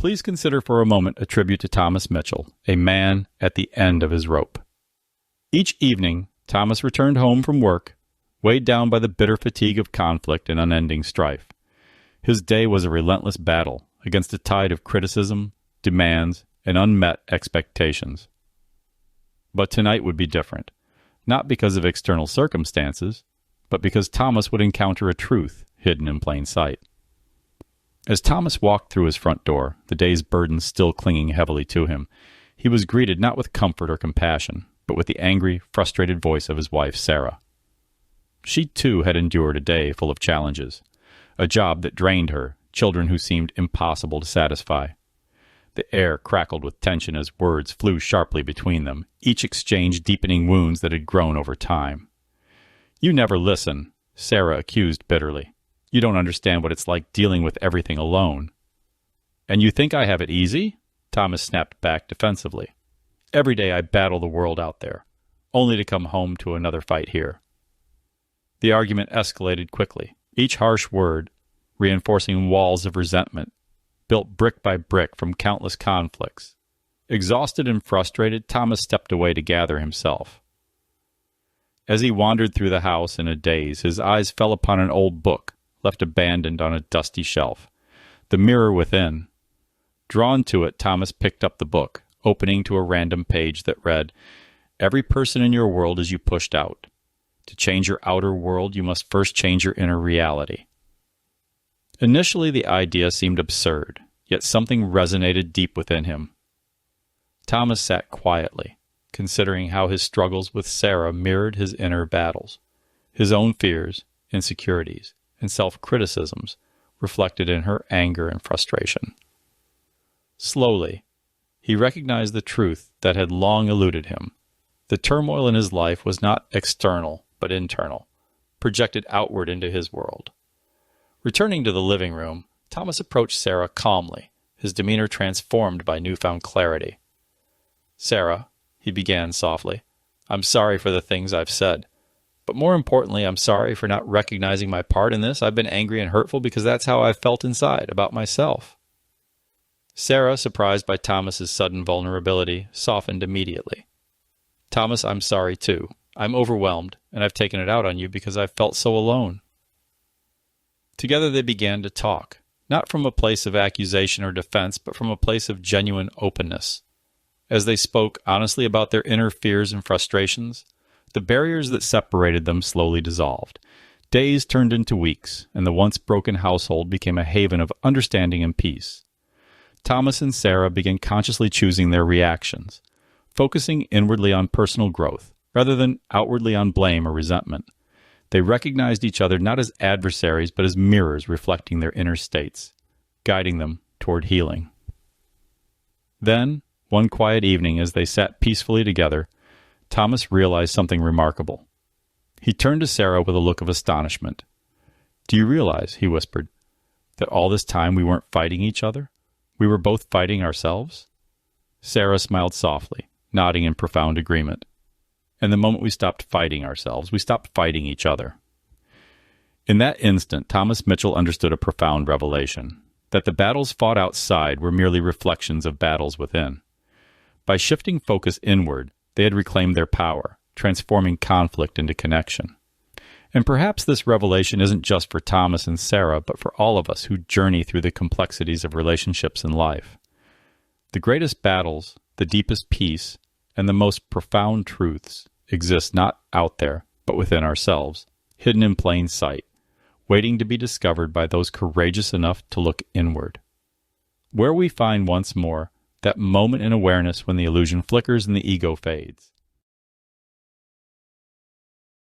Please consider for a moment a tribute to Thomas Mitchell, a man at the end of his rope. Each evening, Thomas returned home from work, weighed down by the bitter fatigue of conflict and unending strife. His day was a relentless battle against a tide of criticism, demands, and unmet expectations. But tonight would be different, not because of external circumstances, but because Thomas would encounter a truth hidden in plain sight. As Thomas walked through his front door, the day's burdens still clinging heavily to him, he was greeted not with comfort or compassion, but with the angry, frustrated voice of his wife, Sarah. She, too, had endured a day full of challenges, a job that drained her, children who seemed impossible to satisfy. The air crackled with tension as words flew sharply between them, each exchange deepening wounds that had grown over time. "You never listen," Sarah accused bitterly. "You don't understand what it's like dealing with everything alone." "And you think I have it easy?" Thomas snapped back defensively. "Every day I battle the world out there, only to come home to another fight here." The argument escalated quickly, each harsh word reinforcing walls of resentment, built brick by brick from countless conflicts. Exhausted and frustrated, Thomas stepped away to gather himself. As he wandered through the house in a daze, his eyes fell upon an old book left abandoned on a dusty shelf, the mirror within. Drawn to it, Thomas picked up the book, opening to a random page that read, "Every person in your world is you pushed out. To change your outer world, you must first change your inner reality." Initially, the idea seemed absurd, yet something resonated deep within him. Thomas sat quietly, considering how his struggles with Sarah mirrored his inner battles, his own fears, insecurities, and self-criticisms reflected in her anger and frustration. Slowly, he recognized the truth that had long eluded him. The turmoil in his life was not external, but internal, projected outward into his world. Returning to the living room, Thomas approached Sarah calmly, his demeanor transformed by newfound clarity. "Sarah," he began softly, "I'm sorry for the things I've said. But more importantly, I'm sorry for not recognizing my part in this. I've been angry and hurtful because that's how I've felt inside about myself." Sarah, surprised by Thomas's sudden vulnerability, softened immediately. "Thomas, I'm sorry too. I'm overwhelmed, and I've taken it out on you because I've felt so alone." Together they began to talk, not from a place of accusation or defense, but from a place of genuine openness. As they spoke honestly about their inner fears and frustrations, the barriers that separated them slowly dissolved. Days turned into weeks, and the once broken household became a haven of understanding and peace. Thomas and Sarah began consciously choosing their reactions, focusing inwardly on personal growth, rather than outwardly on blame or resentment. They recognized each other not as adversaries, but as mirrors reflecting their inner states, guiding them toward healing. Then, one quiet evening, as they sat peacefully together, Thomas realized something remarkable. He turned to Sarah with a look of astonishment. "Do you realize," he whispered, "that all this time we weren't fighting each other? We were both fighting ourselves?" Sarah smiled softly, nodding in profound agreement. "And the moment we stopped fighting ourselves, we stopped fighting each other." In that instant, Thomas Mitchell understood a profound revelation, that the battles fought outside were merely reflections of battles within. By shifting focus inward, they had reclaimed their power, transforming conflict into connection. And perhaps this revelation isn't just for Thomas and Sarah, but for all of us who journey through the complexities of relationships in life. The greatest battles, the deepest peace, and the most profound truths exist not out there, but within ourselves, hidden in plain sight, waiting to be discovered by those courageous enough to look inward. Where we find once more that moment in awareness when the illusion flickers and the ego fades,